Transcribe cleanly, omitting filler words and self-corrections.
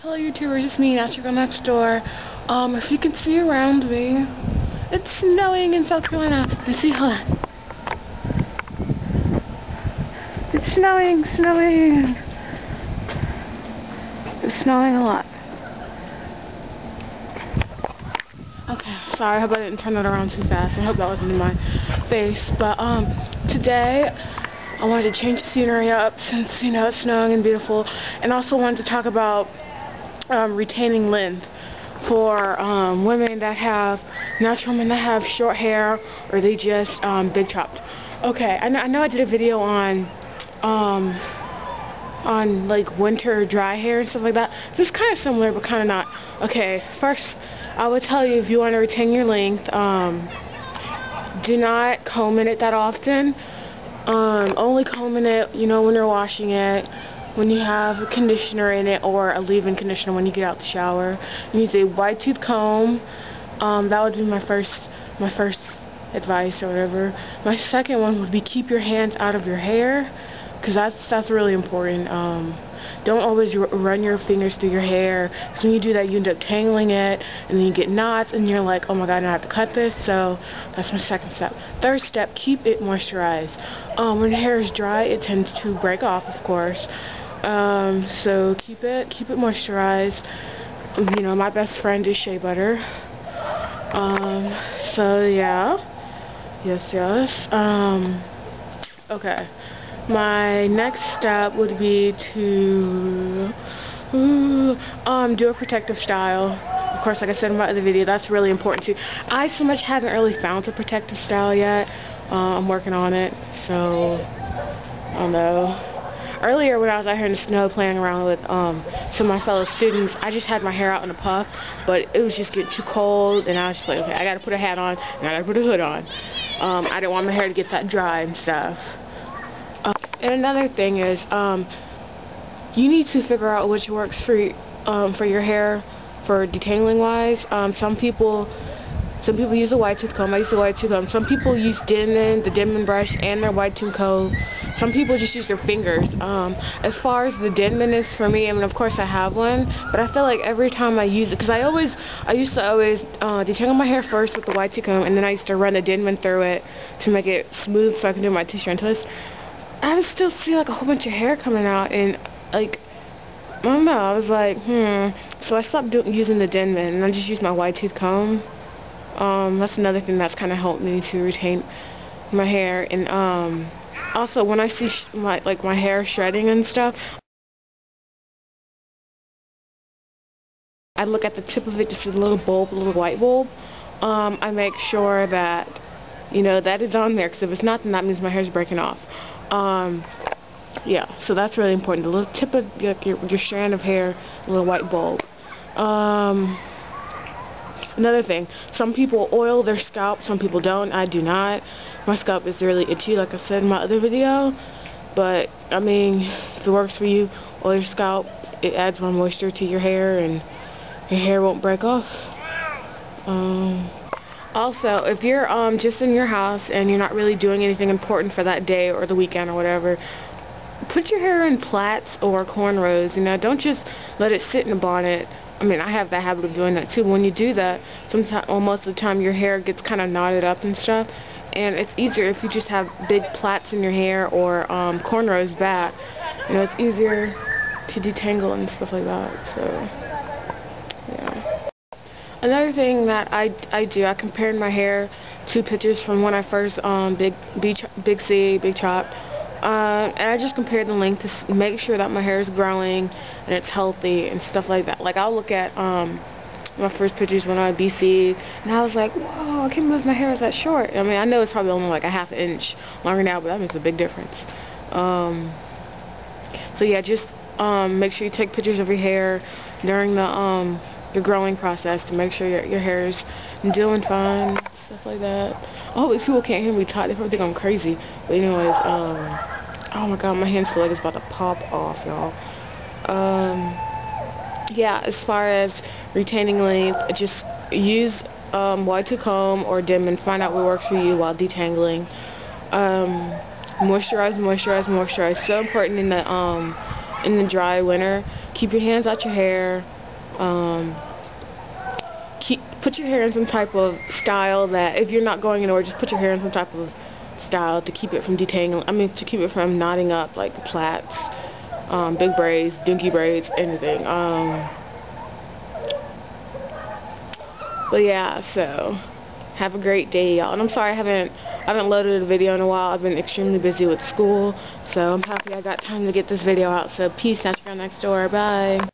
Hello YouTubers, it's me, NaturalGirlNextDoor. If you can see around me, it's snowing in South Carolina. Let's see, hold on. It's snowing. It's snowing a lot. Okay, sorry, I hope I didn't turn it around too fast. I hope that wasn't in my face. But today I wanted to change the scenery up since, you know, it's snowing and beautiful. And also wanted to talk about retaining length for women that have, natural women that have short hair, or they just big chopped. Okay, I know I did a video on like winter dry hair and stuff like that. This is kind of similar but kind of not. Okay, first I would tell you, if you want to retain your length, do not comb in it that often. Only comb in it, you know, when you're washing it, when you have a conditioner in it, or a leave-in conditioner when you get out the shower. Use a wide tooth comb. That would be my first advice or whatever. My second one would be keep your hands out of your hair, because that's really important. Don't always run your fingers through your hair, because when you do that you end up tangling it, and then you get knots and you're like, oh my god, I have to cut this. So that's my second step. Third step, keep it moisturized. When your hair is dry, it tends to break off, of course. So keep it moisturized. You know, my best friend is shea butter. So yeah, yes. Okay. My next step would be to do a protective style. Of course, like I said in my other video, that's really important too. I so much haven't really found a protective style yet. I'm working on it, so I don't know. Earlier when I was out here in the snow playing around with some of my fellow students, I just had my hair out in a puff, but it was just getting too cold, and I was just like, okay, I gotta put a hat on, and I gotta put a hood on. I didn't want my hair to get that dry and stuff. And another thing is, you need to figure out which works for your hair, for detangling wise. Some people use a wide tooth comb. I use a wide tooth comb. Some people use the Denman brush and their wide tooth comb. Some people just use their fingers. As far as the Denman is for me, I mean, of course I have one, but I feel like every time I use it, because I used to always detangle my hair first with the wide tooth comb, and then I used to run the Denman through it to make it smooth so I can do my t-shirt and twist. I would still see like a whole bunch of hair coming out, and like, I don't know, I was like, so I stopped using the Denman, and I just used my wide tooth comb. That's another thing that's kind of helped me to retain my hair. And also when I see my hair shredding and stuff, I look at the tip of it, just a little bulb, a little white bulb. I make sure that, you know, that is on there, because if it's not, then that means my hair's breaking off. Yeah, so that's really important. The little tip of your strand of hair, a little white bulb. Another thing, some people oil their scalp, some people don't. I do not. My scalp is really itchy, like I said in my other video. But, I mean, if it works for you, oil your scalp. It adds more moisture to your hair, and your hair won't break off. Also, if you're just in your house and you're not really doing anything important for that day or the weekend or whatever, put your hair in plaits or cornrows. You know, don't just let it sit in a bonnet. I mean, I have that habit of doing that too. But when you do that, sometimes, or most of the time, your hair gets kind of knotted up and stuff. And it's easier if you just have big plaits in your hair, or cornrows back. You know, it's easier to detangle and stuff like that. So, yeah. Another thing that I do, I compared my hair to pictures from when I first big chop. And I just compared the length to make sure that my hair is growing and it's healthy and stuff like that. Like, I'll look at my first pictures when I was BC, and I was like, whoa, I can't believe my hair is that short. I mean, I know it's probably only like a half an inch longer now, but that makes a big difference. So yeah, just make sure you take pictures of your hair during the growing process to make sure your hair is doing fine, stuff like that. Oh, if people can't hear me talk, they probably think I'm crazy. But anyways, oh my god, my hand feel like it's about to pop off, y'all. Yeah, as far as retaining length, just use wide tooth comb or Denman. Find out what works for you while detangling. Moisturize. So important in the dry winter. Keep your hands out your hair. Put your hair in some type of style that, if you're not going anywhere, just put your hair in some type of style to keep it from detangling. I mean, to keep it from knotting up, like plaits, big braids, dinky braids, anything. But yeah, so have a great day, y'all. And I'm sorry I haven't loaded a video in a while. I've been extremely busy with school, so I'm happy I got time to get this video out. So peace, NaturalGirlNextDoor. Bye.